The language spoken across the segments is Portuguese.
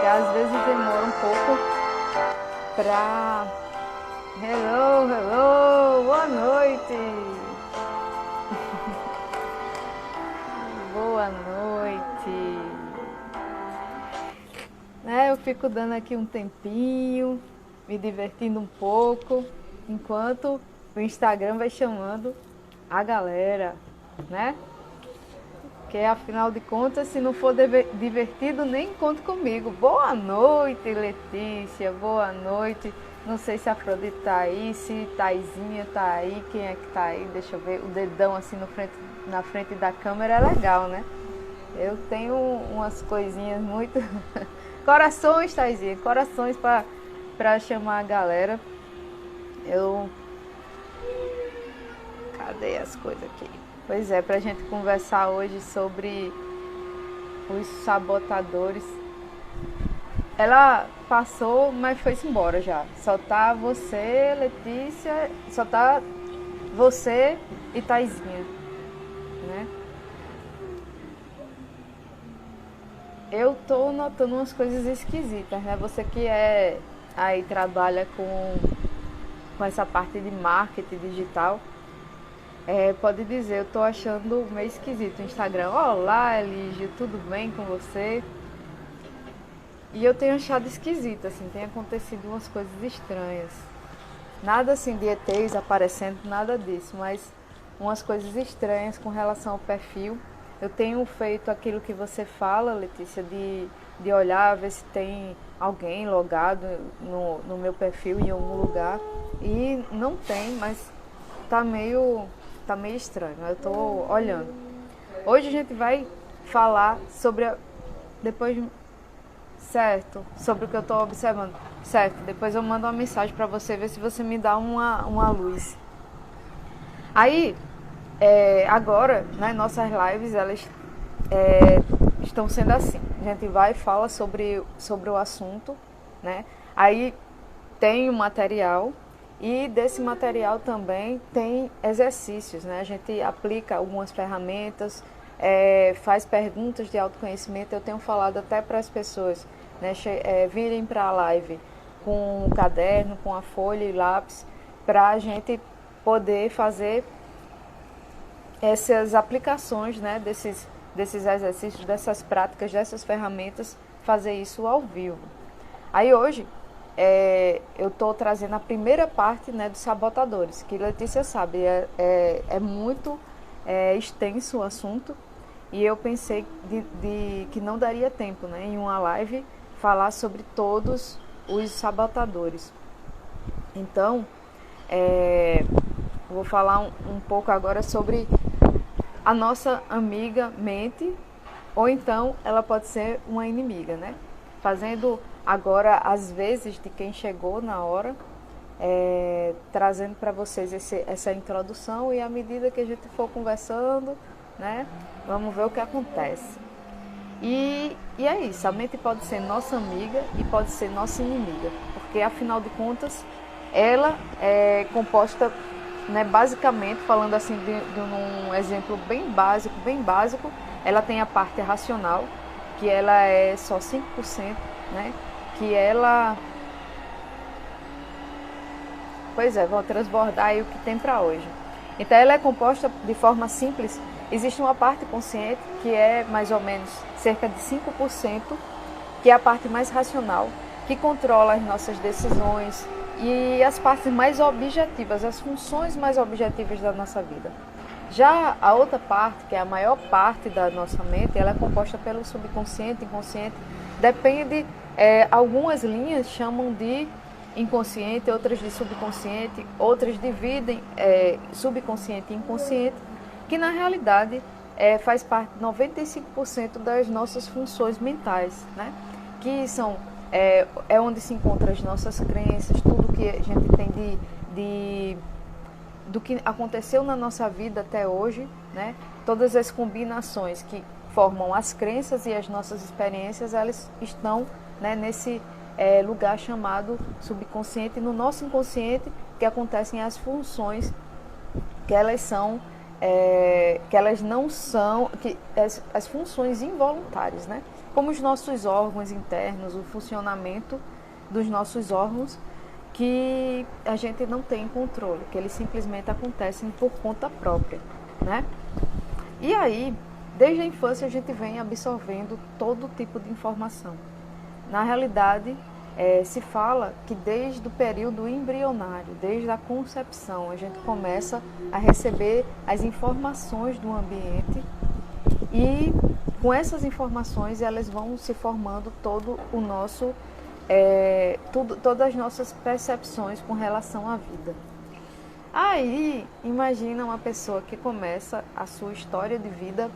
Às vezes demora um pouco pra... Hello, boa noite! Boa noite! Eu fico dando aqui um tempinho, me divertindo um pouco, enquanto o Instagram vai chamando a galera, né? Porque afinal de contas, se não for divertido, nem conta comigo. Boa noite, Letícia, boa noite. Não sei se a Afrodite tá aí, se Taizinha tá aí, quem é que tá aí? Deixa eu ver, o dedão assim na frente da câmera é legal, né? Eu tenho umas coisinhas muito... Corações, Taizinha, corações pra chamar a galera. Cadê as coisas aqui? Pois é, pra gente conversar hoje sobre os sabotadores. Ela passou, mas foi-se embora já. Só tá você, Letícia, só tá você e Taizinha, né? Eu tô notando umas coisas esquisitas, né? Você que aí trabalha com essa parte de marketing digital, pode dizer, eu tô achando meio esquisito o Instagram. Olá, Elígio, tudo bem com você? E eu tenho achado esquisito, assim, tem acontecido umas coisas estranhas. Nada assim de ETs aparecendo, nada disso, mas umas coisas estranhas com relação ao perfil. Eu tenho feito aquilo que você fala, Letícia, de olhar, ver se tem alguém logado no meu perfil em algum lugar. E não tem, mas tá meio estranho, eu tô olhando. Hoje a gente vai falar sobre sobre o que eu tô observando. Certo, depois eu mando uma mensagem pra você, ver se você me dá uma luz. Aí, agora, né, nossas lives, elas estão sendo assim. A gente vai e fala sobre o assunto, né? Aí tem o material. E desse material também tem exercícios, né? A gente aplica algumas ferramentas, faz perguntas de autoconhecimento. Eu tenho falado até para as pessoas, né, virem para a live com um caderno, com a folha e lápis, para a gente poder fazer essas aplicações, né, desses exercícios, dessas práticas, dessas ferramentas, fazer isso ao vivo. Aí hoje... eu estou trazendo a primeira parte, né, dos sabotadores, que Letícia sabe, é muito extenso o assunto, e eu pensei que não daria tempo, né, em uma live falar sobre todos os sabotadores. Então, vou falar um pouco agora sobre a nossa amiga mente, ou então ela pode ser uma inimiga, né? Fazendo agora as vezes de quem chegou na hora, trazendo para vocês essa introdução, e à medida que a gente for conversando, né, vamos ver o que acontece. E é isso, a mente pode ser nossa amiga e pode ser nossa inimiga, porque afinal de contas ela é composta, né, basicamente, falando assim de um exemplo bem básico, ela tem a parte racional, que ela é só 5%, né? Que ela... vou transbordar aí o que tem para hoje. Então ela é composta de forma simples. Existe uma parte consciente, que é mais ou menos cerca de 5%, que é a parte mais racional, que controla as nossas decisões e as partes mais objetivas, as funções mais objetivas da nossa vida. Já a outra parte, que é a maior parte da nossa mente, ela é composta pelo subconsciente, inconsciente, depende, algumas linhas chamam de inconsciente, outras de subconsciente, outras dividem subconsciente e inconsciente, que na realidade faz parte de 95% das nossas funções mentais, né? Que são onde se encontram as nossas crenças, tudo que a gente tem do que aconteceu na nossa vida até hoje, né? Todas as combinações que formam as crenças e as nossas experiências, elas estão, né, nesse lugar chamado subconsciente, no nosso inconsciente, que acontecem as funções que elas são, que elas não são, que as funções involuntárias, né? Como os nossos órgãos internos, o funcionamento dos nossos órgãos, que a gente não tem controle, que eles simplesmente acontecem por conta própria, né? E aí, desde a infância a gente vem absorvendo todo tipo de informação. Na realidade, se fala que desde o período embrionário, desde a concepção, a gente começa a receber as informações do ambiente e com essas informações elas vão se formando todo o nosso, todas as nossas percepções com relação à vida. Aí, imagina uma pessoa que começa a sua história de vida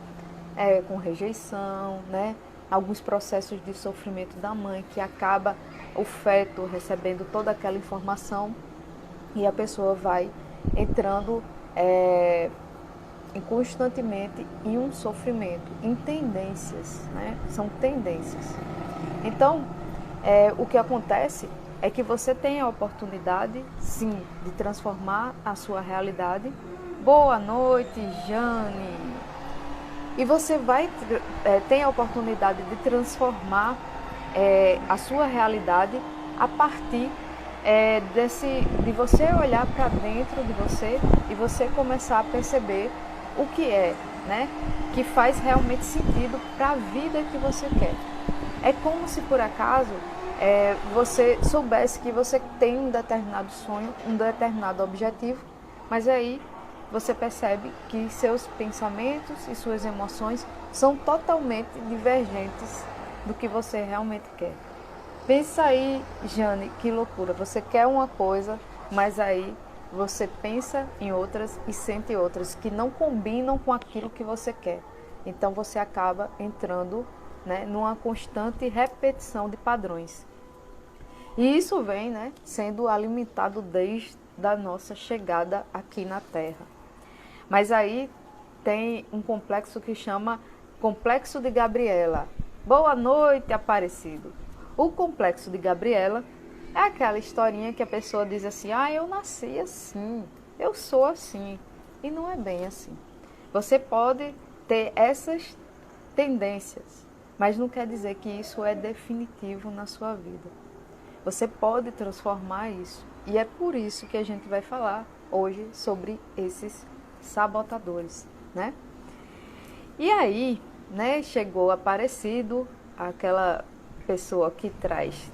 com rejeição, né? Alguns processos de sofrimento da mãe, que acaba o feto recebendo toda aquela informação e a pessoa vai entrando constantemente em um sofrimento, em tendências, né? São tendências. Então, o que acontece é que você tem a oportunidade, sim, de transformar a sua realidade. Boa noite, Jane! E você vai ter a oportunidade de transformar a sua realidade a partir de você olhar para dentro de você e você começar a perceber o que né, que faz realmente sentido para a vida que você quer. É como se por acaso você soubesse que você tem um determinado sonho, um determinado objetivo, mas aí você percebe que seus pensamentos e suas emoções são totalmente divergentes do que você realmente quer. Pensa aí, Jane, que loucura. Você quer uma coisa, mas aí você pensa em outras e sente outras que não combinam com aquilo que você quer. Então você acaba entrando, né, numa constante repetição de padrões. E isso vem, né, sendo alimentado desde a nossa chegada aqui na Terra. Mas aí tem um complexo que chama Complexo de Gabriela. Boa noite, Aparecido. O Complexo de Gabriela é aquela historinha que a pessoa diz assim: eu nasci assim, eu sou assim. E não é bem assim. Você pode ter essas tendências, mas não quer dizer que isso é definitivo na sua vida. Você pode transformar isso. E é por isso que a gente vai falar hoje sobre esses sabotadores, né? E aí, né, chegou Aparecido, aquela pessoa que traz,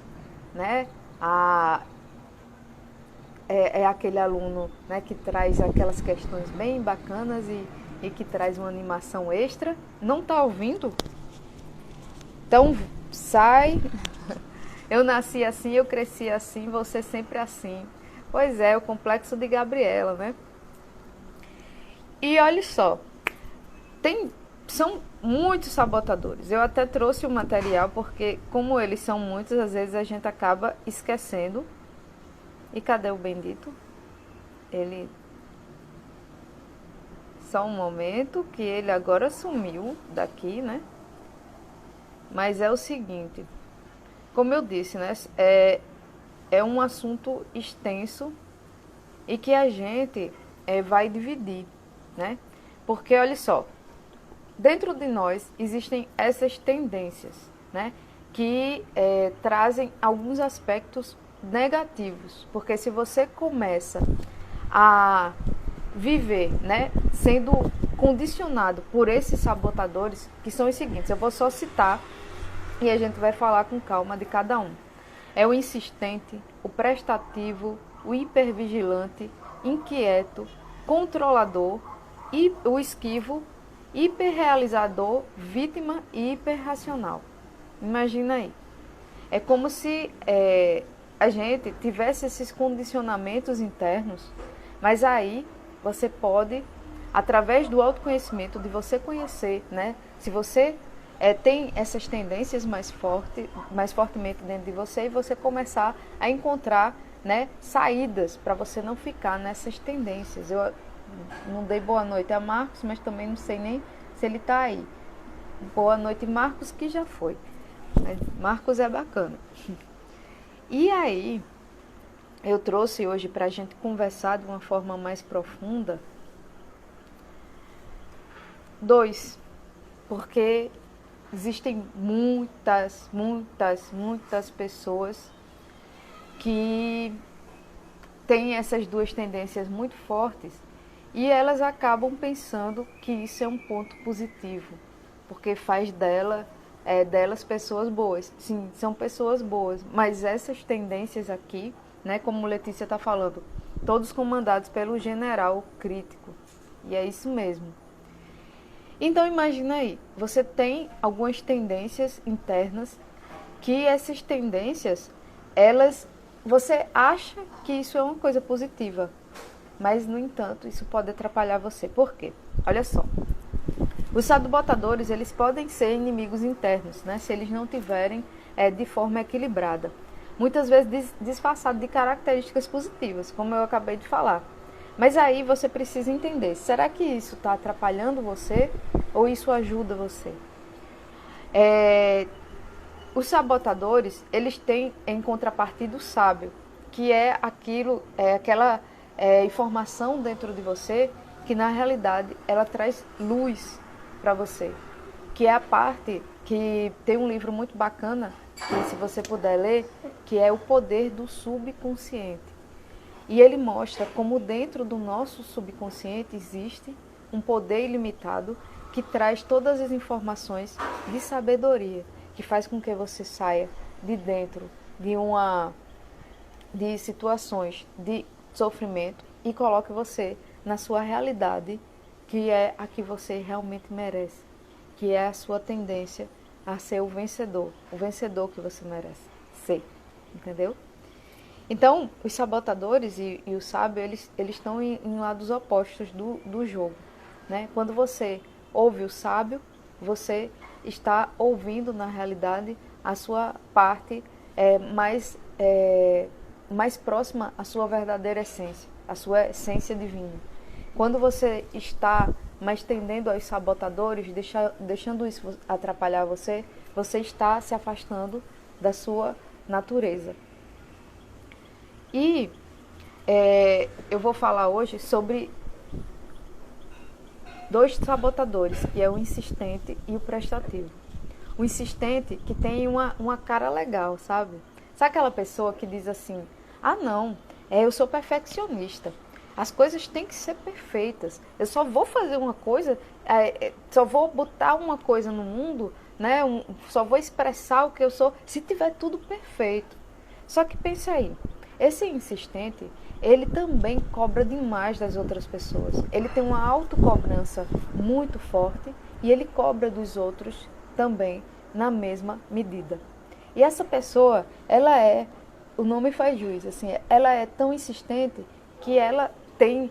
né, aquele aluno, né, que traz aquelas questões bem bacanas e que traz uma animação extra. Não tá ouvindo? Então sai. Eu nasci assim, eu cresci assim, você sempre assim. Pois é, o Complexo de Gabriela, né? E olha só, são muitos sabotadores. Eu até trouxe o material porque, como eles são muitos, às vezes a gente acaba esquecendo. E cadê o bendito? Ele... Só um momento, que ele agora sumiu daqui, né? Mas é o seguinte, como eu disse, né? É um assunto extenso e que a gente vai dividir, né? Porque, olha só, dentro de nós existem essas tendências, né? Que trazem alguns aspectos negativos. Porque se você começa a viver, né, sendo condicionado por esses sabotadores, que são os seguintes, eu vou só citar e a gente vai falar com calma de cada um. É o insistente, o prestativo, o hipervigilante, inquieto, controlador, e o esquivo, hiperrealizador, vítima e hiperracional. Imagina aí. É como se a gente tivesse esses condicionamentos internos, mas aí você pode através do autoconhecimento, de você conhecer, né? Se você tem essas tendências mais fortemente dentro de você, e você começar a encontrar, né, saídas para você não ficar nessas tendências. Eu não dei boa noite a Marcos, mas também não sei nem se ele está aí. Boa noite, Marcos, que já foi. Marcos é bacana. E aí, eu trouxe hoje para a gente conversar de uma forma mais profunda 2, porque existem muitas pessoas que têm essas duas tendências muito fortes e elas acabam pensando que isso é um ponto positivo, porque faz delas pessoas boas. Sim, são pessoas boas, mas essas tendências aqui, né, como Letícia está falando, todos comandados pelo general crítico. E é isso mesmo. Então imagina aí, você tem algumas tendências internas que essas tendências, você acha que isso é uma coisa positiva, mas no entanto isso pode atrapalhar você. Por quê? Olha só, os sabotadores, eles podem ser inimigos internos, né, se eles não tiverem de forma equilibrada. Muitas vezes disfarçado de características positivas, como eu acabei de falar. Mas aí você precisa entender, será que isso está atrapalhando você ou isso ajuda você? Os sabotadores, eles têm em contrapartida o sábio, que é aquela informação dentro de você que na realidade ela traz luz para você. Que é a parte que tem um livro muito bacana, que se você puder ler, que é O Poder do Subconsciente. E ele mostra como dentro do nosso subconsciente existe um poder ilimitado que traz todas as informações de sabedoria, que faz com que você saia de dentro de situações de sofrimento e coloque você na sua realidade, que é a que você realmente merece, que é a sua tendência a ser o vencedor que você merece ser, entendeu? Então, os sabotadores e o sábio, eles estão em lados opostos do jogo, né? Quando você ouve o sábio, você está ouvindo, na realidade, a sua parte mais próxima à sua verdadeira essência, à sua essência divina. Quando você está mais tendendo aos sabotadores, deixando isso atrapalhar você, você está se afastando da sua natureza. E eu vou falar hoje sobre 2 sabotadores, que é o insistente e o prestativo. O insistente que tem uma cara legal, sabe? Sabe aquela pessoa que diz assim, não, eu sou perfeccionista, as coisas têm que ser perfeitas, eu só vou fazer uma coisa, só vou botar uma coisa no mundo, né? Só vou expressar o que eu sou se tiver tudo perfeito. Só que pense aí, esse insistente, ele também cobra demais das outras pessoas. Ele tem uma autocobrança muito forte e ele cobra dos outros também na mesma medida. E essa pessoa, o nome faz jus, assim, ela é tão insistente que ela tem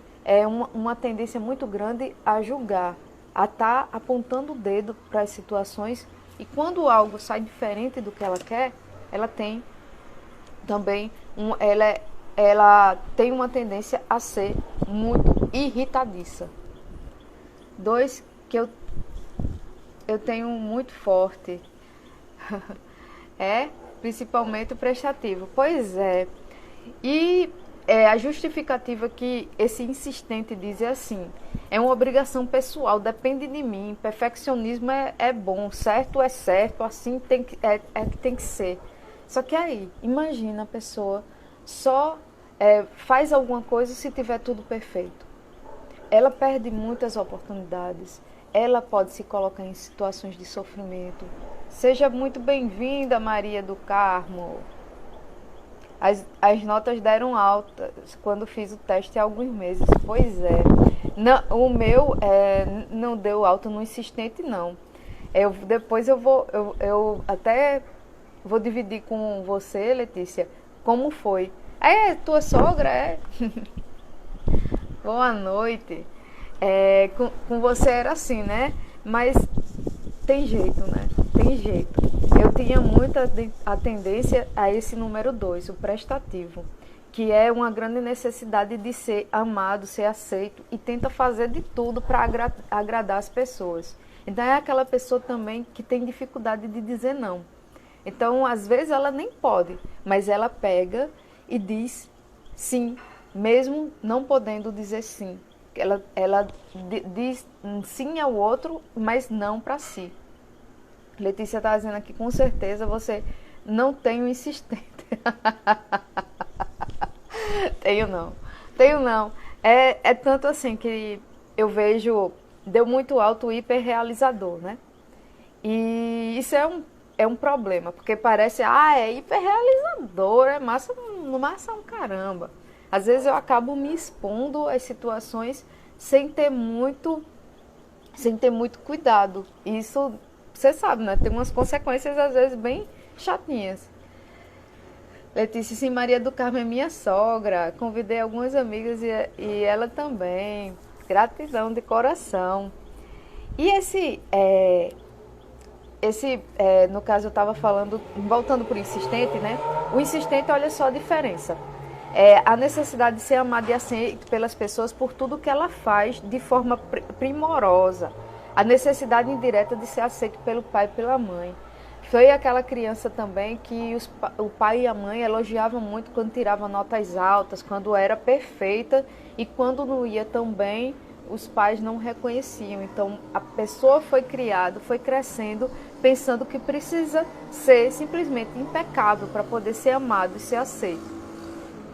uma tendência muito grande a julgar, a estar apontando o dedo para as situações, e quando algo sai diferente do que ela quer, ela tem também ela tem uma tendência a ser muito irritadiça. 2 que eu tenho muito forte principalmente o prestativo. Pois é. E a justificativa que esse insistente diz é assim: é uma obrigação pessoal, depende de mim, perfeccionismo é bom, certo é certo, assim tem que ser. Só que aí, imagina a pessoa só faz alguma coisa se tiver tudo perfeito. Ela perde muitas oportunidades, ela pode se colocar em situações de sofrimento. Seja muito bem-vinda, Maria do Carmo. As notas deram altas quando fiz o teste há alguns meses. Pois é. Não, o meu não deu alta no insistente, não. Depois eu até vou dividir com você, Letícia, como foi. Tua sogra, Boa noite. Com você era assim, né? Mas tem jeito, né? Tem jeito. Eu tinha muita a tendência a esse número 2, o prestativo, que é uma grande necessidade de ser amado, ser aceito e tenta fazer de tudo para agradar as pessoas. Então é aquela pessoa também que tem dificuldade de dizer não. Então, às vezes ela nem pode, mas ela pega e diz sim, mesmo não podendo dizer sim. Ela diz sim ao outro, mas não para si. Letícia está dizendo aqui, com certeza você não tem um insistente. Tenho não. Tenho não. É tanto assim que eu vejo, deu muito alto o hiperrealizador, né? E isso é um problema, porque parece, é hiperrealizador, é massa, massa um caramba. Às vezes eu acabo me expondo às situações sem ter muito, sem ter muito cuidado. E isso, você sabe, né? Tem umas consequências às vezes bem chatinhas. Letícia, sim, Maria do Carmo é minha sogra. Convidei algumas amigas e ela também. Gratidão de coração. E no caso eu estava falando, voltando para o insistente, né? O insistente, olha só a diferença. A necessidade de ser amado e aceito pelas pessoas por tudo que ela faz de forma primorosa. A necessidade indireta de ser aceito pelo pai e pela mãe. Foi aquela criança também que o pai e a mãe elogiavam muito quando tirava notas altas, quando era perfeita, e quando não ia tão bem, os pais não reconheciam. Então a pessoa foi criada, foi crescendo, pensando que precisa ser simplesmente impecável para poder ser amado e ser aceito.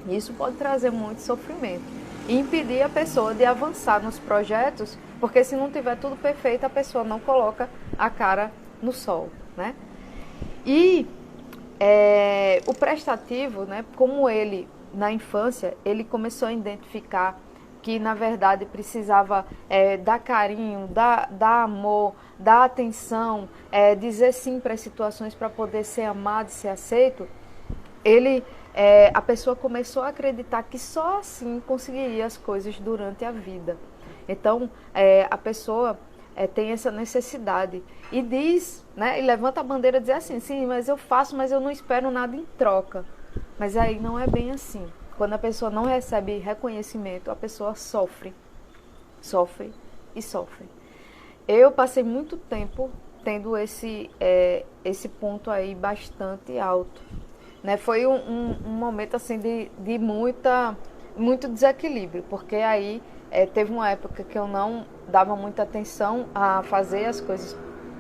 Isso pode trazer muito sofrimento e impedir a pessoa de avançar nos projetos, porque se não tiver tudo perfeito, a pessoa não coloca a cara no sol, né? E o prestativo, né, como ele, na infância, ele começou a identificar que, na verdade, precisava dar carinho, dar amor, dar atenção, dizer sim para as situações para poder ser amado e ser aceito, a pessoa começou a acreditar que só assim conseguiria as coisas durante a vida. Então, a pessoa tem essa necessidade e diz, né, e levanta a bandeira e diz assim, sim, mas eu faço, mas eu não espero nada em troca. Mas aí não é bem assim. Quando a pessoa não recebe reconhecimento, a pessoa sofre, sofre e sofre. Eu passei muito tempo tendo esse ponto aí bastante alto, né? Foi um momento assim de muito desequilíbrio, porque aí teve uma época que eu não dava muita atenção a fazer as coisas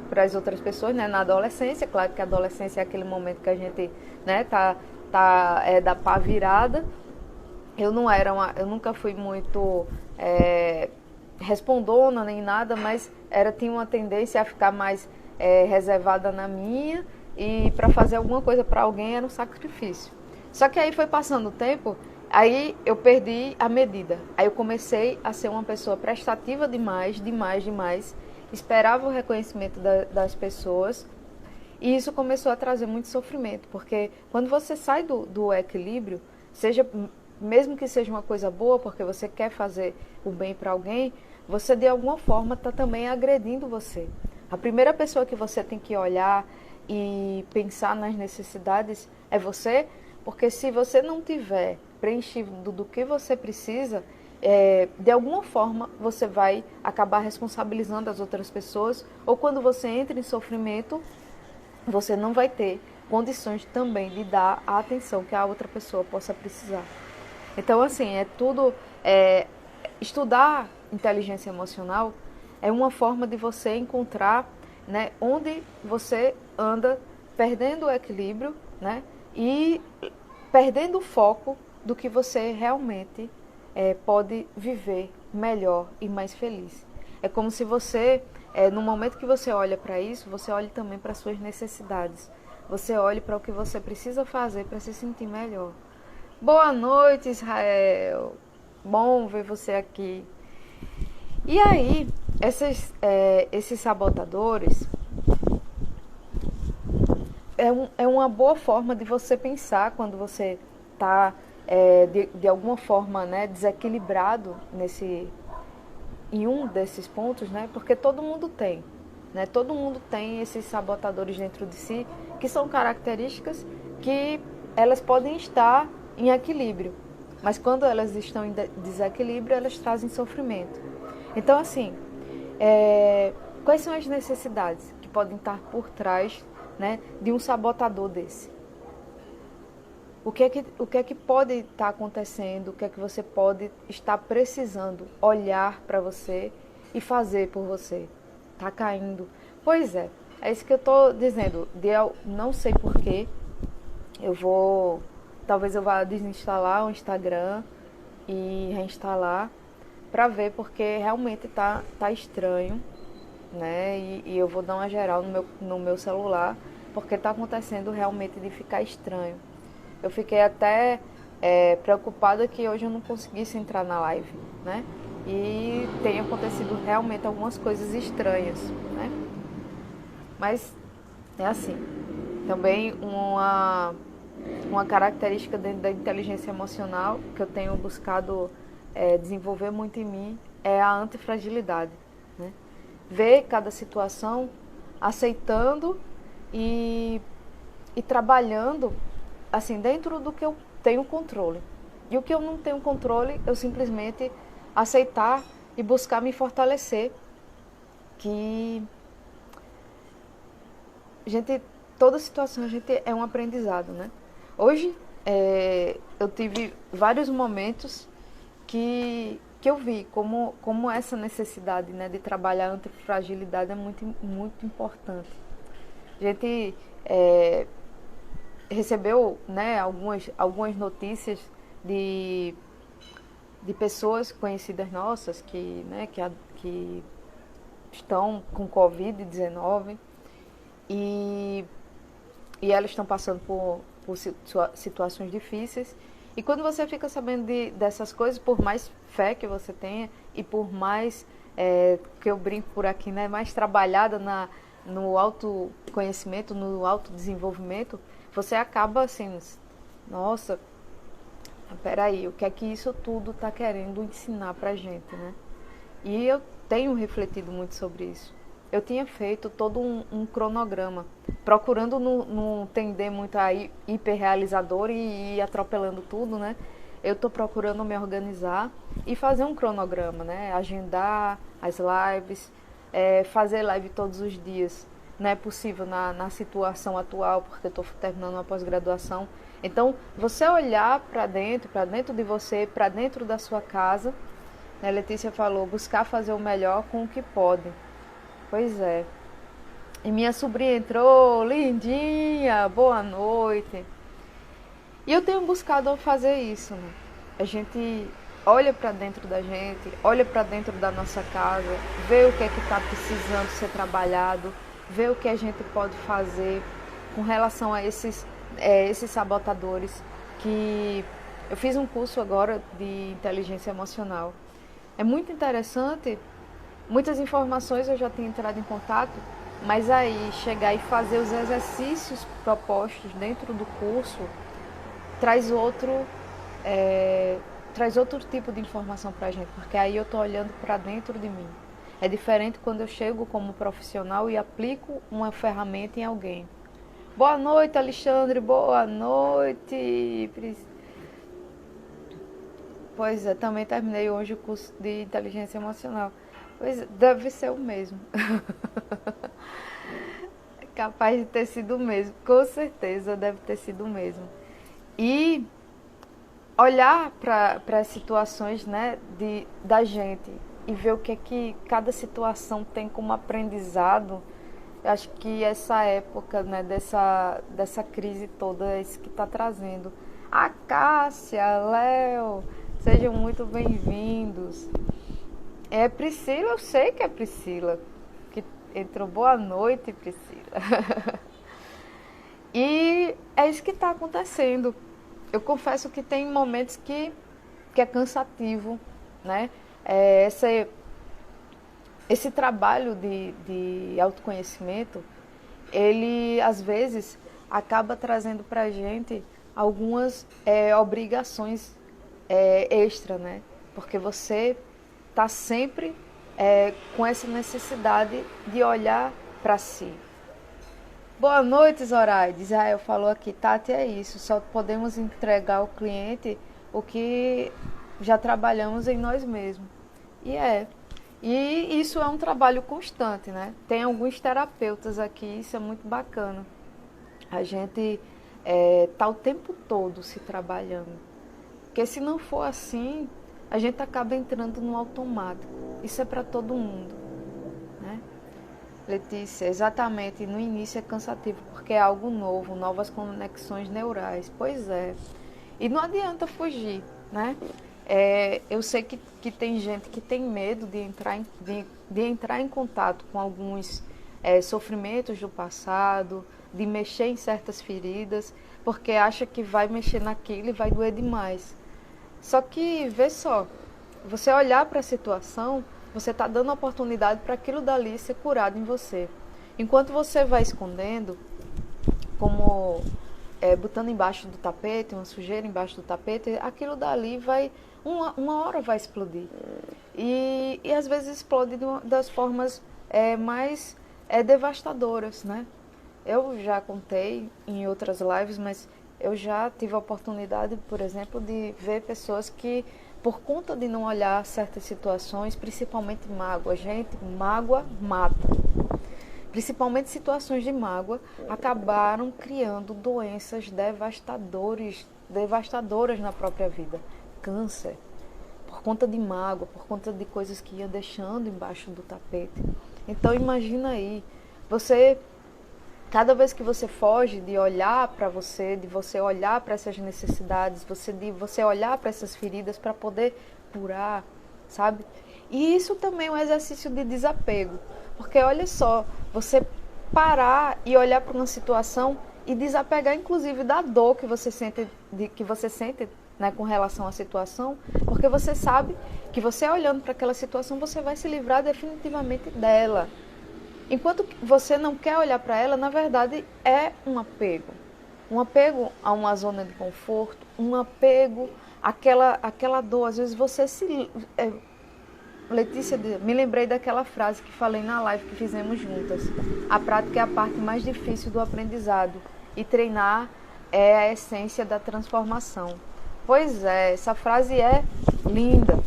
para as outras pessoas, né? Na adolescência, claro que a adolescência é aquele momento que a gente, né, da pá virada. Eu nunca fui muito respondona nem nada, mas tinha uma tendência a ficar mais reservada na minha, e para fazer alguma coisa para alguém era um sacrifício. Só que aí foi passando o tempo, aí eu perdi a medida. Aí eu comecei a ser uma pessoa prestativa demais, esperava o reconhecimento das pessoas, e isso começou a trazer muito sofrimento, porque quando você sai do equilíbrio, seja mesmo que seja uma coisa boa, porque você quer fazer o bem para alguém, você de alguma forma está também agredindo você. A primeira pessoa que você tem que olhar e pensar nas necessidades é você, porque se você não tiver preenchido do que você precisa, de alguma forma você vai acabar responsabilizando as outras pessoas, ou quando você entra em sofrimento, você não vai ter condições também de dar a atenção que a outra pessoa possa precisar. Então, assim, estudar inteligência emocional é uma forma de você encontrar, né, onde você anda perdendo o equilíbrio, né, e perdendo o foco do que você realmente pode viver melhor e mais feliz. É como se você, no momento que você olha para isso, você olhe também para as suas necessidades. Você olhe para o que você precisa fazer para se sentir melhor. Boa noite, Israel. Bom ver você aqui. E aí, esses sabotadores é uma boa forma de você pensar quando você está, de alguma forma, né, desequilibrado em um desses pontos, né? Porque todo mundo tem, né? Todo mundo tem esses sabotadores dentro de si, que são características que elas podem estar em equilíbrio, mas quando elas estão em desequilíbrio, elas trazem sofrimento. Então, assim, quais são as necessidades que podem estar por trás, né, de um sabotador desse? O que é que pode estar acontecendo? O que é que você pode estar precisando olhar para você e fazer por você? Tá caindo. Pois é isso que eu estou dizendo. Não sei porquê, talvez eu vá desinstalar o Instagram e reinstalar para ver, porque realmente tá estranho, né? E eu vou dar uma geral no meu celular, porque tá acontecendo realmente de ficar estranho. Eu fiquei até preocupada que hoje eu não conseguisse entrar na live, né? E tem acontecido realmente algumas coisas estranhas, né? Mas é assim. Também uma característica dentro da inteligência emocional que eu tenho buscado desenvolver muito em mim é a antifragilidade, né? Ver cada situação, aceitando e trabalhando assim dentro do que eu tenho controle. E o que eu não tenho controle, eu simplesmente aceitar e buscar me fortalecer. Que toda situação é um aprendizado, né? Hoje eu tive vários momentos que eu vi como essa necessidade, né, de trabalhar a antifragilidade é muito, muito importante. A gente recebeu, né, algumas notícias de pessoas conhecidas nossas que estão com Covid-19 e elas estão passando por situações difíceis. E quando você fica sabendo dessas coisas, por mais fé que você tenha e por mais, que eu brinco por aqui, né, mais trabalhada no autoconhecimento, no autodesenvolvimento, você acaba assim, nossa, peraí, o que é que isso tudo está querendo ensinar pra gente, né? E eu tenho refletido muito sobre isso. Eu tinha feito todo um cronograma, procurando não tender muito a hiperrealizador e ir atropelando tudo, né? Eu estou procurando me organizar e fazer um cronograma, né? Agendar as lives, fazer live todos os dias. Não é possível na situação atual, porque eu estou terminando uma pós-graduação. Então, você olhar para dentro de você, para dentro da sua casa, né? Letícia falou, buscar fazer o melhor com o que pode. Pois é. E minha sobrinha entrou, lindinha, boa noite. E eu tenho buscado fazer isso, né? A gente olha para dentro da gente, olha para dentro da nossa casa, vê o que é que está precisando ser trabalhado, vê o que a gente pode fazer com relação a esses sabotadores. Que eu fiz um curso agora de inteligência emocional. É muito interessante. Muitas informações eu já tinha entrado em contato, mas aí chegar e fazer os exercícios propostos dentro do curso traz outro tipo de informação para a gente, porque aí eu estou olhando para dentro de mim. É diferente quando eu chego como profissional e aplico uma ferramenta em alguém. Boa noite, Alexandre, boa noite. Pois é, também terminei hoje o curso de inteligência emocional. Pois deve ser o mesmo. É capaz de ter sido o mesmo. Com certeza deve ter sido o mesmo. E olhar para as situações, né, da gente e ver o que é que cada situação tem como aprendizado. Eu acho que essa época, né, dessa crise toda é isso que está trazendo. A Cássia, Léo, sejam muito bem-vindos. É Priscila, eu sei que é Priscila, que entrou. Boa noite, Priscila. E é isso que está acontecendo. Eu confesso que tem momentos que é cansativo, né? Esse trabalho de autoconhecimento, ele às vezes acaba trazendo para a gente algumas obrigações extra, né? Porque você está sempre com essa necessidade de olhar para si. Boa noite, Zoraide. Israel falou aqui, Tati, é isso, só podemos entregar ao cliente o que já trabalhamos em nós mesmos. E E isso é um trabalho constante, né? Tem alguns terapeutas aqui, isso é muito bacana. A gente tá o tempo todo se trabalhando. Porque se não for assim, a gente acaba entrando no automático. Isso é para todo mundo, né? Letícia, exatamente, no início é cansativo, porque é algo novo, novas conexões neurais. Pois é. E não adianta fugir, né? Eu sei que tem gente que tem medo de entrar em contato com alguns sofrimentos do passado, de mexer em certas feridas, porque acha que vai mexer naquilo e vai doer demais. Só que, vê só, você olhar para a situação, você está dando oportunidade para aquilo dali ser curado em você. Enquanto você vai escondendo, como botando embaixo do tapete, uma sujeira embaixo do tapete, aquilo dali vai, uma hora vai explodir. E às vezes explode das formas mais devastadoras, né? Eu já contei em outras lives, mas eu já tive a oportunidade, por exemplo, de ver pessoas que, por conta de não olhar certas situações, principalmente mágoa, gente, mágoa mata. Principalmente situações de mágoa, acabaram criando doenças devastadoras na própria vida. Câncer, por conta de mágoa, por conta de coisas que ia deixando embaixo do tapete. Então imagina aí, cada vez que você foge de olhar para você, de você olhar para essas necessidades, de você olhar para essas feridas para poder curar, sabe? E isso também é um exercício de desapego. Porque olha só, você parar e olhar para uma situação e desapegar inclusive da dor que você sente, né, com relação à situação, porque você sabe que você olhando para aquela situação, você vai se livrar definitivamente dela. Enquanto você não quer olhar para ela, na verdade é um apego. Um apego a uma zona de conforto, um apego àquela dor. Às vezes você Letícia, me lembrei daquela frase que falei na live que fizemos juntas. A prática é a parte mais difícil do aprendizado e treinar é a essência da transformação. Pois é, essa frase é linda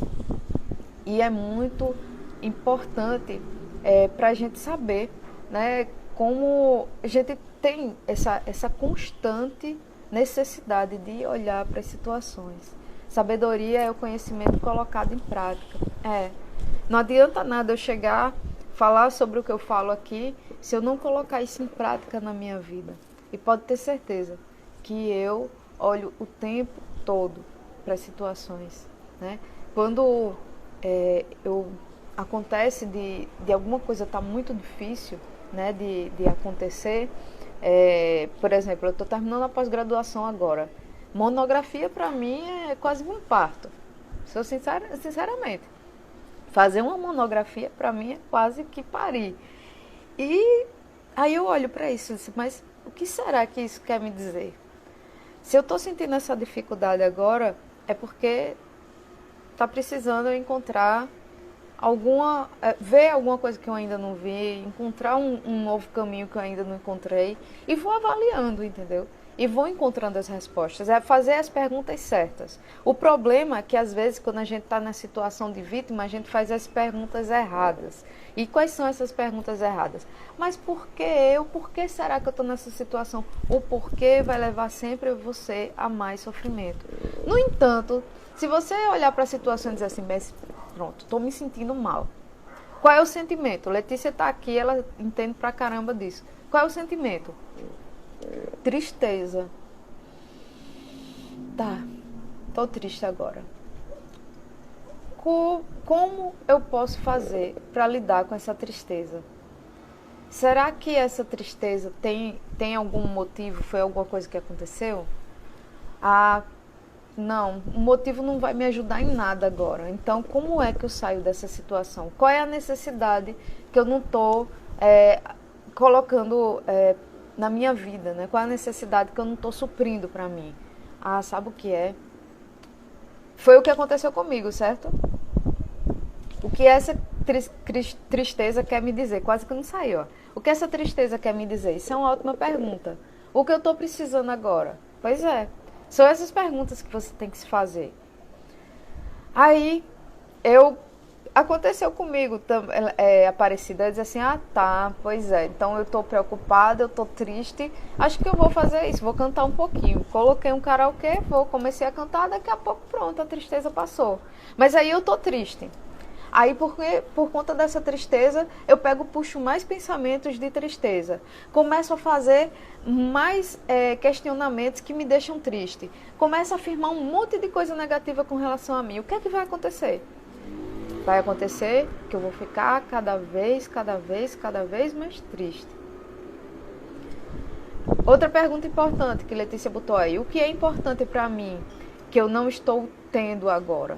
e é muito importante para a gente saber, né, como a gente tem essa constante necessidade de olhar para as situações. Sabedoria é o conhecimento colocado em prática. Não adianta nada eu falar sobre o que eu falo aqui, se eu não colocar isso em prática na minha vida. E pode ter certeza que eu olho o tempo todo para as situações, né? Quando acontece de alguma coisa estar muito difícil, né, de acontecer, por exemplo, eu estou terminando a pós-graduação agora. Monografia para mim é quase um parto, sou sinceramente. Fazer uma monografia, para mim, é quase que parir. E aí eu olho para isso e disse, mas o que será que isso quer me dizer? Se eu estou sentindo essa dificuldade agora, é porque está precisando eu encontrar ver alguma coisa que eu ainda não vi, encontrar um novo caminho que eu ainda não encontrei e vou avaliando, entendeu? E vou encontrando as respostas, é fazer as perguntas certas. O problema é que às vezes quando a gente está na situação de vítima, a gente faz as perguntas erradas. E quais são essas perguntas erradas? Mas por que eu? Por que será que eu estou nessa situação? O porquê vai levar sempre você a mais sofrimento. No entanto, se você olhar para a situação e dizer assim, mas pronto, estou me sentindo mal. Qual é o sentimento? Letícia está aqui, ela entende pra caramba disso. Qual é o sentimento? Tristeza. Tá, tô triste agora. Como eu posso fazer para lidar com essa tristeza? Será que essa tristeza tem algum motivo? Foi alguma coisa que aconteceu? Não, o motivo não vai me ajudar em nada agora. Então, como é que eu saio dessa situação? Qual é a necessidade que eu não estou colocando na minha vida, né? Qual é a necessidade que eu não estou suprindo para mim? Sabe o que é? Foi o que aconteceu comigo, certo? O que é tristeza quer me dizer? Quase que não saiu, ó. O que essa tristeza quer me dizer? Isso é uma ótima pergunta. O que eu estou precisando agora? Pois é, são essas perguntas que você tem que se fazer. Aí, aconteceu comigo, Aparecida, diz assim, ah tá, pois é, então eu estou preocupada, eu estou triste, acho que eu vou fazer isso, vou cantar um pouquinho. Coloquei um karaokê, comecei a cantar, daqui a pouco pronto, a tristeza passou. Mas aí eu estou triste. Aí, por conta dessa tristeza, eu puxo mais pensamentos de tristeza. Começo a fazer mais questionamentos que me deixam triste. Começo a afirmar um monte de coisa negativa com relação a mim. O que é que vai acontecer? Vai acontecer que eu vou ficar cada vez mais triste. Outra pergunta importante que Letícia botou aí. O que é importante para mim que eu não estou tendo agora?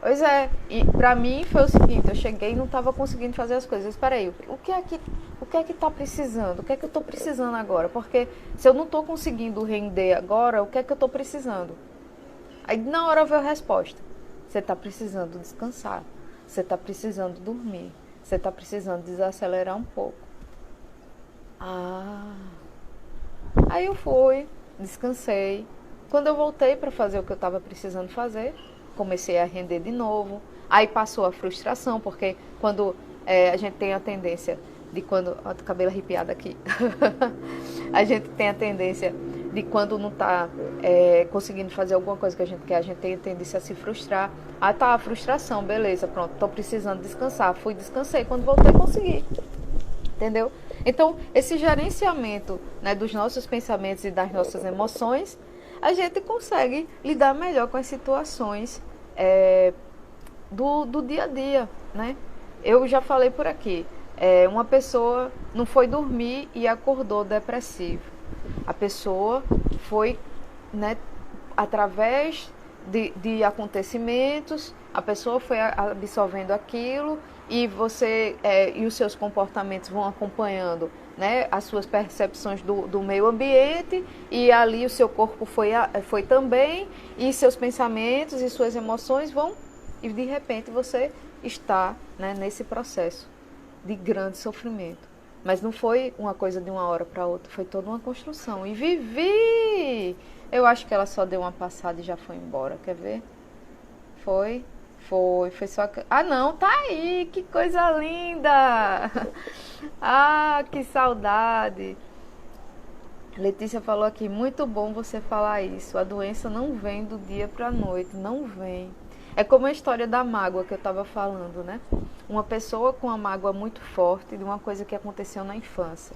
Pois é, e pra mim foi o seguinte, eu cheguei e não estava conseguindo fazer as coisas. Espera aí, o que é que tá precisando? O que é que eu estou precisando agora? Porque se eu não estou conseguindo render agora, o que é que eu estou precisando? Aí na hora veio a resposta. Você está precisando descansar, você está precisando dormir, você está precisando desacelerar um pouco. Aí eu fui, descansei. Quando eu voltei para fazer o que eu estava precisando fazer, comecei a render de novo. Aí passou a frustração, porque quando a gente tem a tendência de quando... Ó, tô cabelo arrepiado aqui. A gente tem a tendência de quando não está conseguindo fazer alguma coisa que a gente quer, a gente tem a tendência a se frustrar. Ah, tá, a frustração, beleza, pronto, tô precisando descansar. Fui, descansei, quando voltei, consegui. Entendeu? Então, esse gerenciamento, né, dos nossos pensamentos e das nossas emoções, a gente consegue lidar melhor com as situações do dia a dia, né? Eu já falei por aqui, uma pessoa não foi dormir e acordou depressivo. A pessoa foi, né, através de acontecimentos, a pessoa foi absorvendo aquilo e e os seus comportamentos vão acompanhando, né, as suas percepções do meio ambiente, e ali o seu corpo foi também, e seus pensamentos e suas emoções vão, e de repente você está, né, nesse processo de grande sofrimento. Mas não foi uma coisa de uma hora para outra, foi toda uma construção. E Vivi! Eu acho que ela só deu uma passada e já foi embora, quer ver? Foi só... Ah, não, tá aí, que coisa linda! Ah, que saudade! Letícia falou aqui, muito bom você falar isso. A doença não vem do dia para a noite, não vem. É como a história da mágoa que eu estava falando, né? Uma pessoa com uma mágoa muito forte de uma coisa que aconteceu na infância.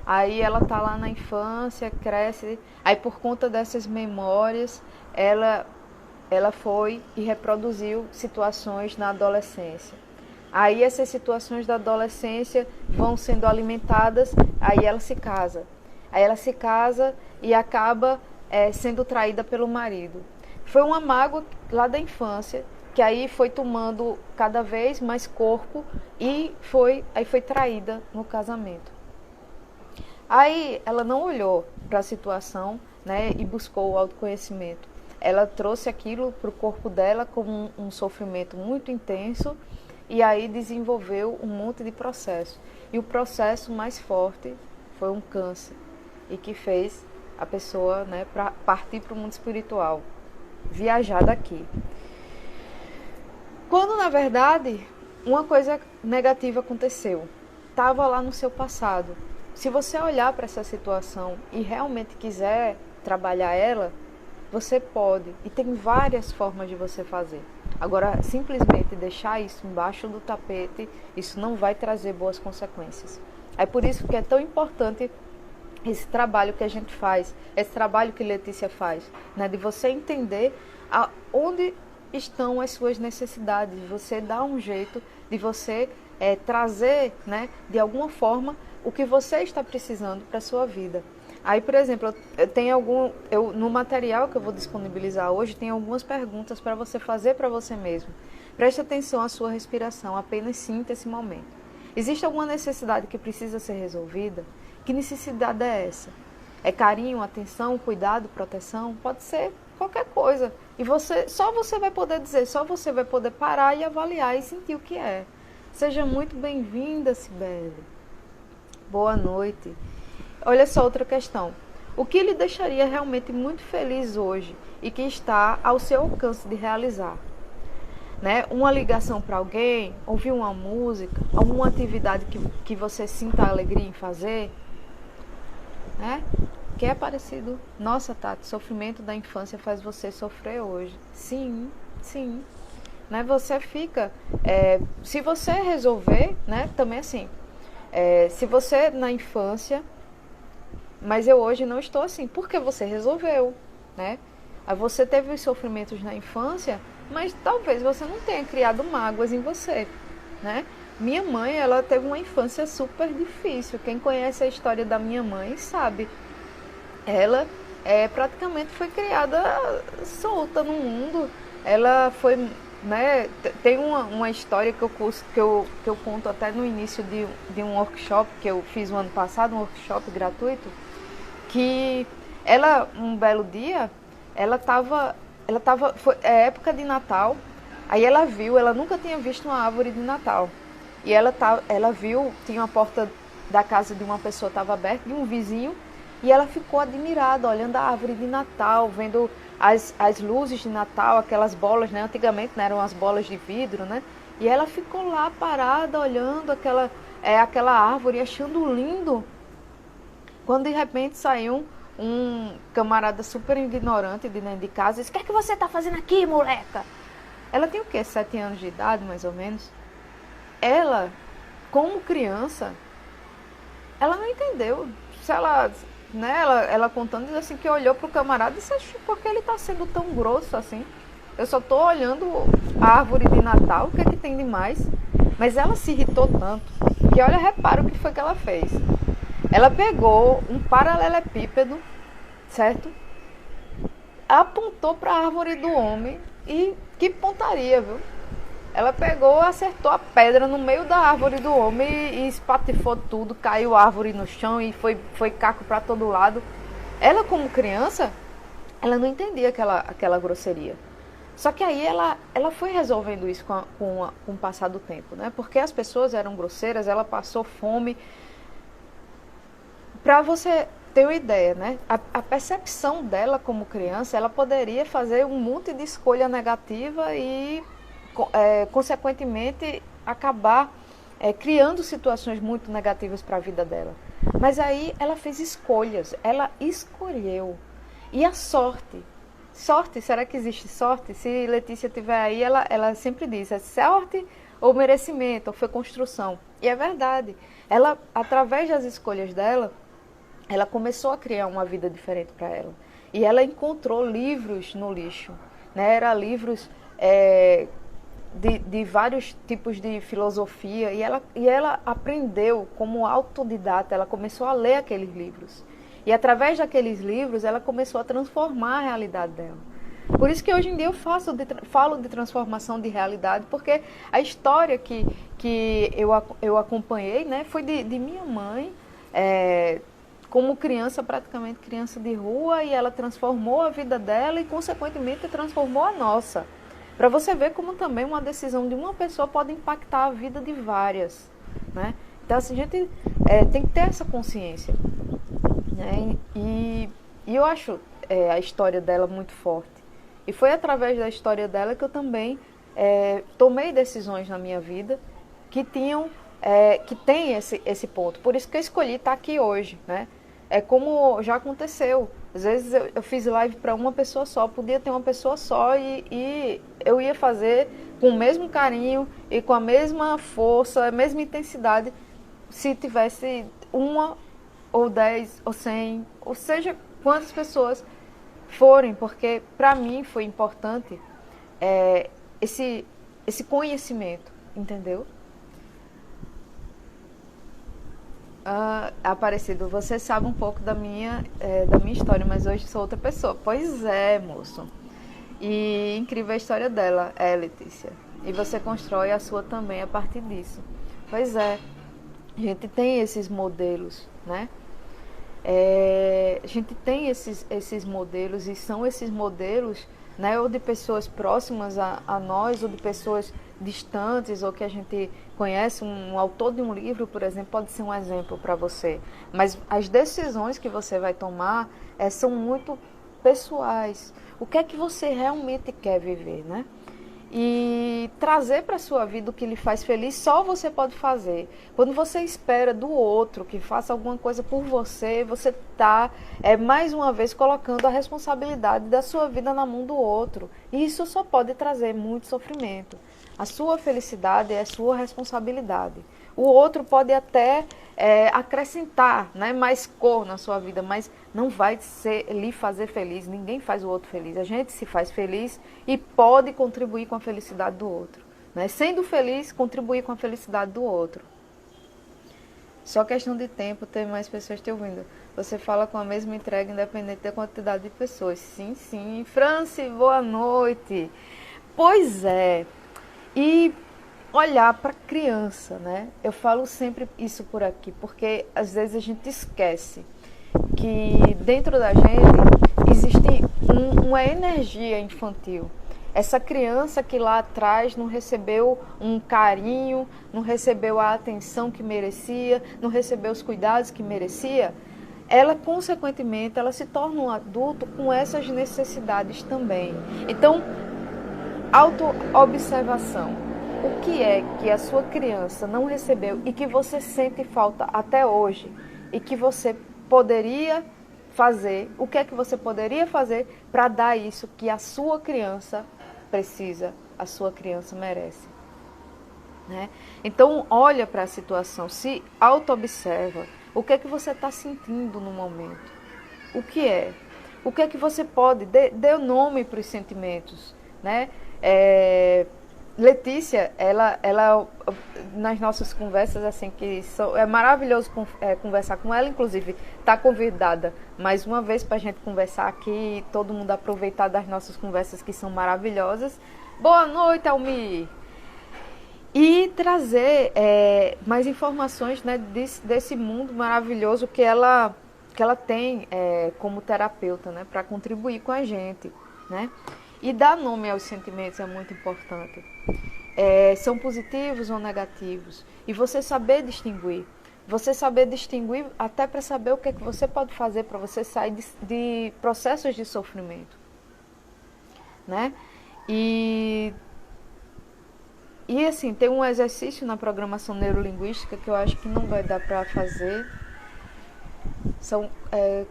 Aí ela tá lá na infância, cresce, aí por conta dessas memórias, ela foi e reproduziu situações na adolescência. Aí essas situações da adolescência vão sendo alimentadas, aí ela se casa. Aí ela se casa e acaba sendo traída pelo marido. Foi uma mágoa lá da infância, que aí foi tomando cada vez mais corpo e aí foi traída no casamento. Aí ela não olhou para a situação, né, e buscou o autoconhecimento. Ela trouxe aquilo para o corpo dela como um sofrimento muito intenso e aí desenvolveu um monte de processo. E o processo mais forte foi um câncer e que fez a pessoa, né, partir para o mundo espiritual, viajar daqui. Quando na verdade uma coisa negativa aconteceu, estava lá no seu passado. Se você olhar para essa situação e realmente quiser trabalhar ela, você pode. E tem várias formas de você fazer. Agora, simplesmente deixar isso embaixo do tapete, isso não vai trazer boas consequências. É por isso que é tão importante esse trabalho que a gente faz, esse trabalho que Letícia faz, né, de você entender onde estão as suas necessidades, você dar um jeito de você trazer, né, de alguma forma, o que você está precisando para a sua vida. Aí, por exemplo, no material que eu vou disponibilizar hoje, tem algumas perguntas para você fazer para você mesmo. Preste atenção à sua respiração, apenas sinta esse momento. Existe alguma necessidade que precisa ser resolvida? Que necessidade é essa? É carinho, atenção, cuidado, proteção? Pode ser qualquer coisa. E só você vai poder dizer, só você vai poder parar e avaliar e sentir o que é. Seja muito bem-vinda, Cibele. Boa noite. Olha só outra questão. O que lhe deixaria realmente muito feliz hoje e que está ao seu alcance de realizar? Né? Uma ligação para alguém, ouvir uma música, alguma atividade que você sinta alegria em fazer, né? Que é parecido. Nossa, Tati, sofrimento da infância faz você sofrer hoje. Sim, sim. Né? Você fica... se você resolver, né? Também assim, se você na infância... Mas eu hoje não estou assim, porque você resolveu, né? Aí você teve os sofrimentos na infância, mas talvez você não tenha criado mágoas em você, né? Minha mãe, ela teve uma infância super difícil. Quem conhece a história da minha mãe sabe. Ela praticamente foi criada solta no mundo. Ela foi, né? Tem uma história que eu conto até no início de um workshop que eu fiz o ano passado, um workshop gratuito, que ela, um belo dia, foi época de Natal, aí ela nunca tinha visto uma árvore de Natal. E ela viu, tinha uma porta da casa de uma pessoa estava aberta, de um vizinho, e ela ficou admirada, olhando a árvore de Natal, vendo as luzes de Natal, aquelas bolas, né? Antigamente, né, eram as bolas de vidro, né? E ela ficou lá parada, olhando aquela árvore, achando lindo. Quando de repente saiu um camarada super ignorante de dentro de casa e disse: "O que é que você está fazendo aqui, moleca?" Ela tem o quê? 7 anos de idade, mais ou menos. Ela, como criança, ela não entendeu. Se ela, né, ela contando, diz assim, que olhou pro camarada e disse: "Por que ele está sendo tão grosso assim? Eu só estou olhando a árvore de Natal, o que é que tem de mais?" Mas ela se irritou tanto que, olha, repara o que foi que ela fez. Ela pegou um paralelepípedo, certo? Apontou para a árvore do homem e que pontaria, viu? Ela pegou, acertou a pedra no meio da árvore do homem e espatifou tudo, caiu a árvore no chão e foi caco para todo lado. Ela, como criança, ela não entendia aquela grosseria. Só que aí ela foi resolvendo isso com o passar do tempo, né? Porque as pessoas eram grosseiras, ela passou fome. Para você ter uma ideia, né? A percepção dela como criança, ela poderia fazer um monte de escolha negativa e, consequentemente, acabar criando situações muito negativas para a vida dela. Mas aí ela fez escolhas, ela escolheu. E a sorte, será que existe sorte? Se Letícia estiver aí, ela sempre diz: é sorte ou merecimento, ou foi construção. E é verdade. Ela, através das escolhas dela, ela começou a criar uma vida diferente para ela. E ela encontrou livros no lixo, né? Eram livros de vários tipos de filosofia. E ela aprendeu como autodidata, ela começou a ler aqueles livros. E através daqueles livros, ela começou a transformar a realidade dela. Por isso que hoje em dia eu falo de transformação de realidade, porque a história que eu acompanhei, né, foi de minha mãe, como criança, praticamente criança de rua, e ela transformou a vida dela e, consequentemente, transformou a nossa. Para você ver como também uma decisão de uma pessoa pode impactar a vida de várias, né? Então, assim, a gente tem que ter essa consciência, né? E eu acho a história dela muito forte. E foi através da história dela que eu também tomei decisões na minha vida que tem esse ponto. Por isso que eu escolhi estar aqui hoje, né? É como já aconteceu. Às vezes eu fiz live para uma pessoa só, podia ter uma pessoa só e eu ia fazer com o mesmo carinho e com a mesma força, a mesma intensidade, se tivesse uma ou 10 ou 100, ou seja, quantas pessoas forem, porque para mim foi importante esse conhecimento, entendeu? Aparecido, você sabe um pouco da minha história, mas hoje sou outra pessoa. Pois é, moço. E incrível a história dela, Letícia. E você constrói a sua também a partir disso. Pois é, a gente tem esses modelos, né? A gente tem esses modelos, e são esses modelos né? Ou de pessoas próximas a nós, ou de pessoas distantes, ou que a gente conhece. Um autor de um livro, por exemplo, pode ser um exemplo para você. Mas as decisões que você vai tomar são muito pessoais. O que é que você realmente quer viver, né? E trazer para a sua vida o que lhe faz feliz, só você pode fazer. Quando você espera do outro que faça alguma coisa por você, você está, mais uma vez, colocando a responsabilidade da sua vida na mão do outro. E isso só pode trazer muito sofrimento. A sua felicidade é sua responsabilidade. O outro pode até acrescentar, né, mais cor na sua vida, mas não vai lhe fazer feliz. Ninguém faz o outro feliz. A gente se faz feliz e pode contribuir com a felicidade do outro, né? Sendo feliz, contribuir com a felicidade do outro. Só questão de tempo ter mais pessoas te ouvindo. Você fala com a mesma entrega independente da quantidade de pessoas. Sim, sim. Franci, boa noite. Pois é. E olhar para a criança, né? Eu falo sempre isso por aqui, porque às vezes a gente esquece que dentro da gente existe uma energia infantil. Essa criança que lá atrás não recebeu um carinho, não recebeu a atenção que merecia, não recebeu os cuidados que merecia, ela, consequentemente, ela se torna um adulto com essas necessidades também. Então, autoobservação. O que é que a sua criança não recebeu e que você sente falta até hoje e que você poderia fazer? O que é que você poderia fazer para dar isso que a sua criança precisa, a sua criança merece, né? Então, olha para a situação, se auto-observa. O que é que você está sentindo no momento? O que é? O que é que você pode? Dê o nome para os sentimentos, né? Letícia, ela nas nossas conversas, assim, é maravilhoso conversar com ela, inclusive está convidada mais uma vez para a gente conversar aqui, todo mundo aproveitar das nossas conversas que são maravilhosas. Boa noite, Almir! E trazer mais informações, né, desse mundo maravilhoso que ela tem como terapeuta, né, para contribuir com a gente, né? E dar nome aos sentimentos é muito importante. São positivos ou negativos. E você saber distinguir. Você saber distinguir até para saber o que é que você pode fazer para você sair de processos de sofrimento, né? E assim, tem um exercício na programação neurolinguística que eu acho que não vai dar para fazer. São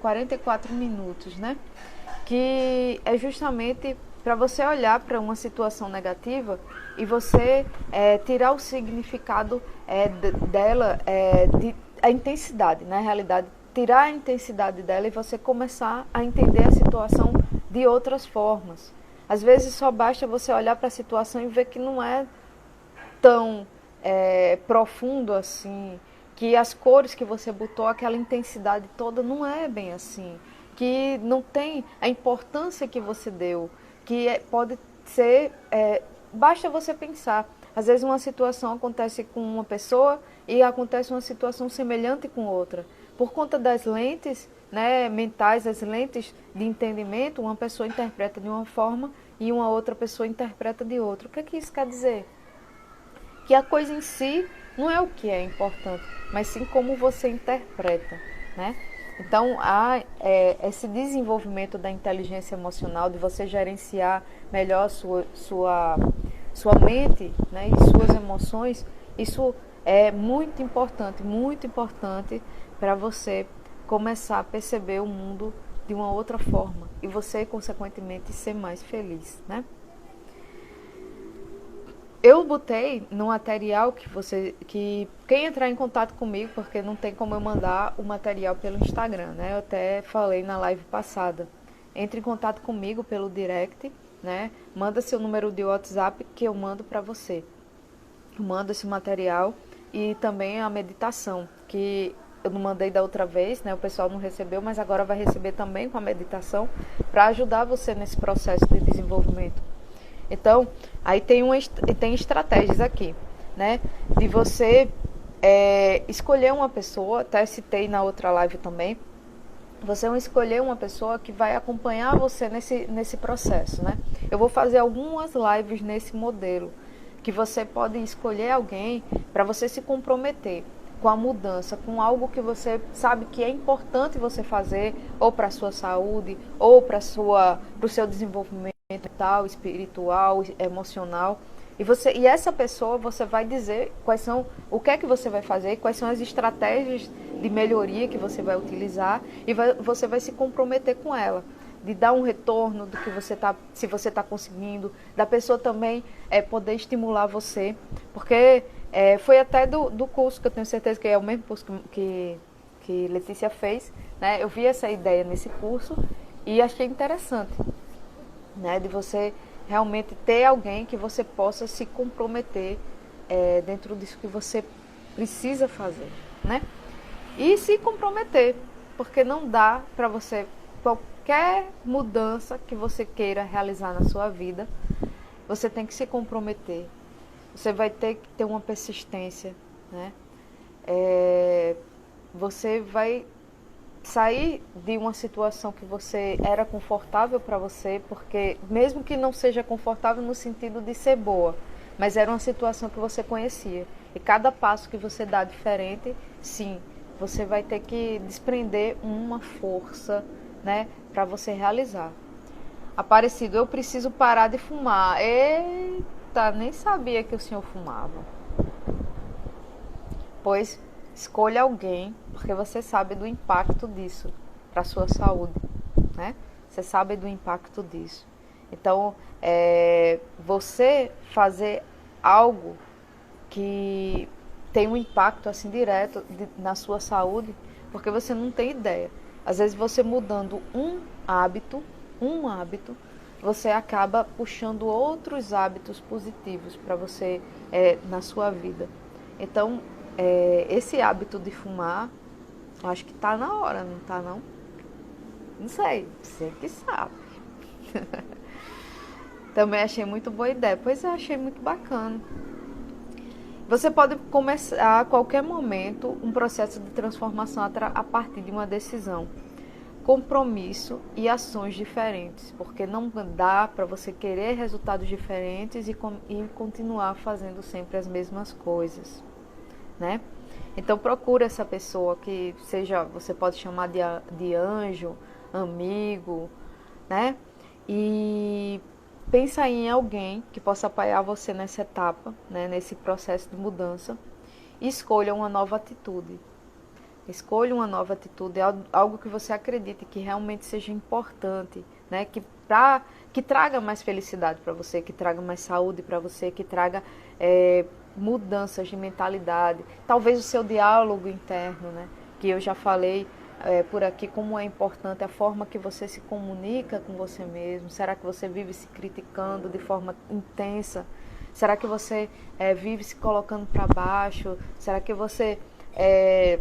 44 minutos, né? Que é justamente para você olhar para uma situação negativa e você tirar o significado dela, a intensidade, na realidade, tirar a intensidade dela e você começar a entender a situação de outras formas. Às vezes só basta você olhar para a situação e ver que não é tão profundo assim, que as cores que você botou, aquela intensidade toda, não é bem assim, que não tem a importância que você deu, que pode ser, basta você pensar. Às vezes uma situação acontece com uma pessoa e acontece uma situação semelhante com outra. Por conta das lentes, né, mentais, as lentes de entendimento, uma pessoa interpreta de uma forma e uma outra pessoa interpreta de outra. O que é que isso quer dizer? Que a coisa em si não é o que é importante, mas sim como você interpreta, né? Então, há esse desenvolvimento da inteligência emocional, de você gerenciar melhor sua mente, né, e suas emoções. Isso é muito importante para você começar a perceber o mundo de uma outra forma e você, consequentemente, ser mais feliz, né? Eu botei no material que quem entrar em contato comigo, porque não tem como eu mandar o material pelo Instagram, né? Eu até falei na live passada. Entre em contato comigo pelo direct, né? Manda seu número de WhatsApp que eu mando para você. Eu mando esse material e também a meditação, que eu não mandei da outra vez, né? O pessoal não recebeu, mas agora vai receber também com a meditação para ajudar você nesse processo de desenvolvimento. Então, aí tem estratégias aqui, né? De você escolher uma pessoa, até citei na outra live também, Você vai escolher uma pessoa que vai acompanhar você nesse processo, né? Eu vou fazer algumas lives nesse modelo, que você pode escolher alguém para você se comprometer com a mudança, com algo que você sabe que é importante você fazer, ou para a sua saúde, ou para o seu desenvolvimento mental, espiritual, emocional. E essa pessoa, você vai dizer o que é que você vai fazer, quais são as estratégias de melhoria que você vai utilizar, e você vai se comprometer com ela, de dar um retorno do que se você está conseguindo, da pessoa também poder estimular você, porque foi até do curso, que eu tenho certeza que é o mesmo curso que Letícia fez, né? Eu vi essa ideia nesse curso e achei interessante, né, de você realmente ter alguém que você possa se comprometer dentro disso que você precisa fazer, né? E se comprometer, porque não dá para você, qualquer mudança que você queira realizar na sua vida, você tem que se comprometer. Você vai ter que ter uma persistência, né? Você vai sair de uma situação que você era confortável para você, porque mesmo que não seja confortável no sentido de ser boa, mas era uma situação que você conhecia. E cada passo que você dá diferente, sim, você vai ter que desprender uma força, né, para você realizar. Aparecido, eu preciso parar de fumar. Eita, nem sabia que o senhor fumava. Pois escolha alguém, porque você sabe do impacto disso para a sua saúde, né? Você sabe do impacto disso. Então, você fazer algo que tem um impacto assim direto na sua saúde, porque você não tem ideia. Às vezes você mudando um hábito, você acaba puxando outros hábitos positivos para você na sua vida. Então, esse hábito de fumar, eu acho que tá na hora, não tá não? Não sei, você que sabe. Também achei muito boa ideia. Pois eu achei muito bacana. Você pode começar a qualquer momento um processo de transformação a partir de uma decisão, compromisso e ações diferentes, porque não dá para você querer resultados diferentes e continuar fazendo sempre as mesmas coisas, né? Então procura essa pessoa que seja, você pode chamar de anjo, amigo, né? E pensa em alguém que possa apoiar você nessa etapa, né? Nesse processo de mudança. E escolha uma nova atitude. Escolha uma nova atitude, algo que você acredite que realmente seja importante, né? Que traga mais felicidade para você, que traga mais saúde para você, que traga mudanças de mentalidade. Talvez o seu diálogo interno, né? Que eu já falei por aqui, como é importante a forma que você se comunica com você mesmo. Será que você vive se criticando de forma intensa? Será que você vive se colocando para baixo? Será que você é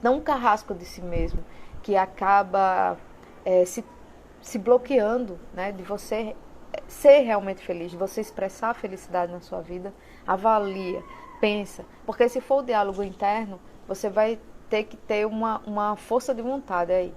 tão carrasco de si mesmo que acaba se bloqueando, né, de você ser realmente feliz, de você expressar a felicidade na sua vida? Avalia, pensa, porque se for o diálogo interno, você vai ter que ter uma força de vontade aí,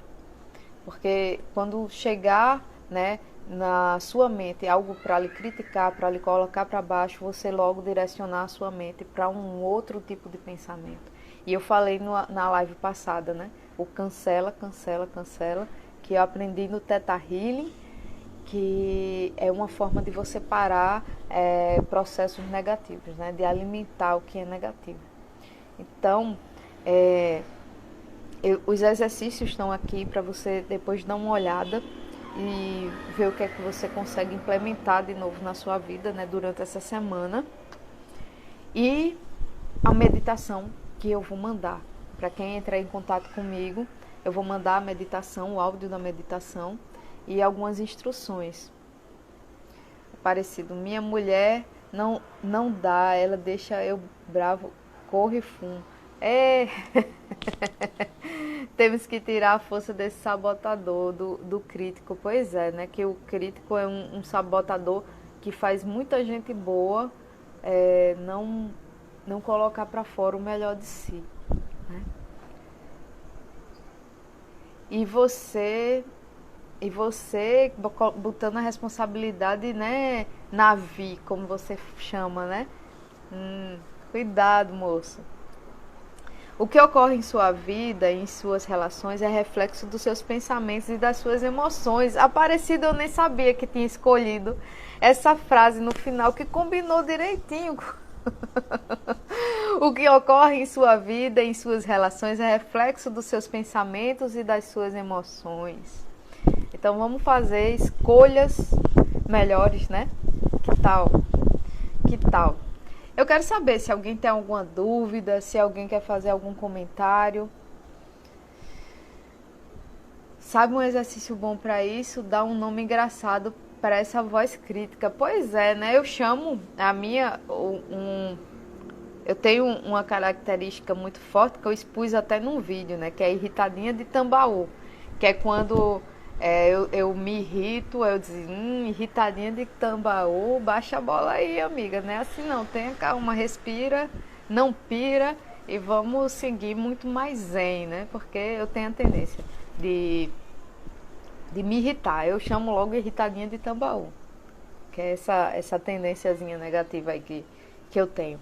porque quando chegar, né, na sua mente algo para lhe criticar, para lhe colocar para baixo, você logo direcionar a sua mente para um outro tipo de pensamento. E eu falei na live passada, né? O cancela, cancela, cancela, que eu aprendi no Theta Healing, que é uma forma de você parar processos negativos, né? De alimentar o que é negativo. Então, os exercícios estão aqui para você depois dar uma olhada e ver o que é que você consegue implementar de novo na sua vida, né? Durante essa semana. E a meditação que eu vou mandar. Para quem entrar em contato comigo, eu vou mandar a meditação, o áudio da meditação e algumas instruções. Parecido, minha mulher não dá, ela deixa eu bravo, corre e fumo. Temos que tirar a força desse sabotador, do crítico. Pois é, né? Que o crítico é um sabotador que faz muita gente boa não colocar para fora o melhor de si, né? e você botando a responsabilidade, né, na vi, como você chama, né? Cuidado, moço. O que ocorre em sua vida, em suas relações, é reflexo dos seus pensamentos e das suas emoções. Aparecido, eu nem sabia que tinha escolhido essa frase no final, que combinou direitinho. O que ocorre em sua vida, em suas relações, é reflexo dos seus pensamentos e das suas emoções. Então vamos fazer escolhas melhores, né? Que tal? Que tal? Eu quero saber se alguém tem alguma dúvida, se alguém quer fazer algum comentário. Sabe um exercício bom para isso? Dar um nome engraçado para essa voz crítica. Pois é, né? Eu chamo a minha eu tenho uma característica muito forte que eu expus até num vídeo, né? Que é irritadinha de tambaú. Que é quando eu me irrito, eu digo, irritadinha de tambaú, baixa a bola aí, amiga. Não é assim não, tenha calma, respira, não pira e vamos seguir muito mais zen, né? Porque eu tenho a tendência de me irritar. Eu chamo logo irritadinha de tambaú. Que é essa tendênciazinha negativa aí que eu tenho.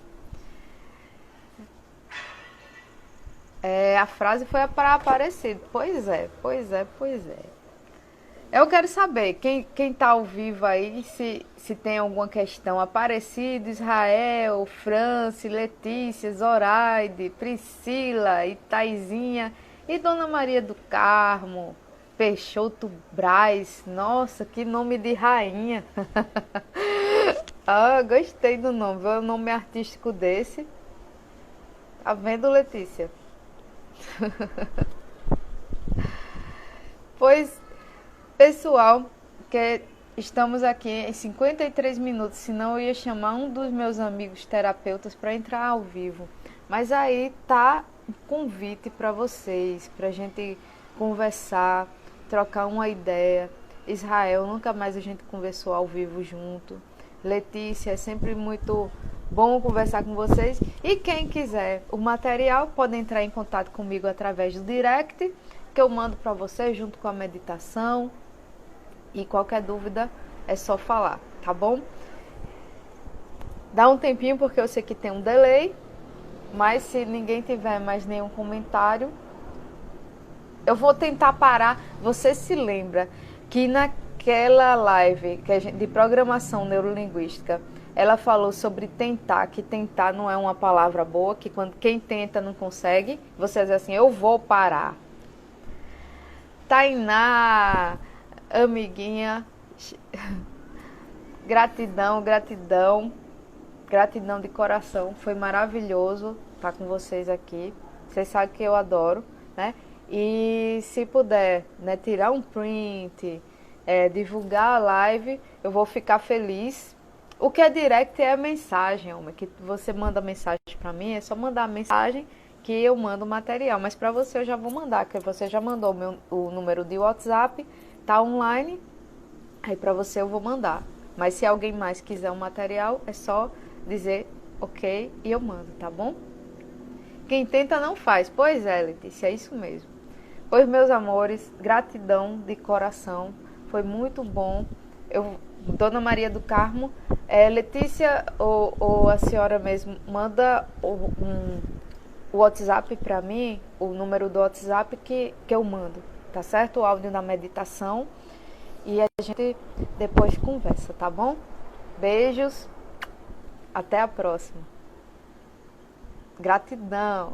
A frase foi para Aparecido. Pois é, pois é, pois é. Eu quero saber, quem tá ao vivo aí, se tem alguma questão. Aparecido, Israel, Franci, Letícia, Zoraide, Priscila, Itaizinha e Dona Maria do Carmo, Peixoto Braz. Nossa, que nome de rainha. Ah, gostei do nome, viu? O nome artístico desse. Tá vendo, Letícia? Pois, pessoal, que estamos aqui em 53 minutos, senão eu ia chamar um dos meus amigos terapeutas para entrar ao vivo. Mas aí tá um convite para vocês, para a gente conversar, trocar uma ideia. Israel, nunca mais a gente conversou ao vivo junto. Letícia, é sempre muito bom conversar com vocês. E quem quiser o material pode entrar em contato comigo através do direct, que eu mando para vocês junto com a meditação. E qualquer dúvida é só falar, tá bom? Dá um tempinho porque eu sei que tem um delay, mas se ninguém tiver mais nenhum comentário, eu vou tentar parar. Você se lembra que naquela live de programação neurolinguística, ela falou sobre tentar, que tentar não é uma palavra boa, que quando quem tenta não consegue, você diz assim, eu vou parar. Tainá, amiguinha, gratidão, gratidão, gratidão de coração, foi maravilhoso estar com vocês aqui, vocês sabem que eu adoro, né? E se puder, né, tirar um print, divulgar a live, eu vou ficar feliz. O que é direct é a mensagem, homem, que você manda mensagem para mim, é só mandar a mensagem que eu mando o material, mas para você eu já vou mandar, que você já mandou o número de WhatsApp, tá online, aí para você eu vou mandar. Mas se alguém mais quiser o material, é só dizer ok e eu mando, tá bom? Quem tenta não faz. Pois é, Letícia, é isso mesmo. Pois, meus amores, gratidão de coração, foi muito bom. Dona Maria do Carmo, Letícia ou a senhora mesmo, manda o WhatsApp para mim, o número do WhatsApp que eu mando, tá certo? O áudio da meditação e a gente depois conversa, tá bom? Beijos, até a próxima. Gratidão.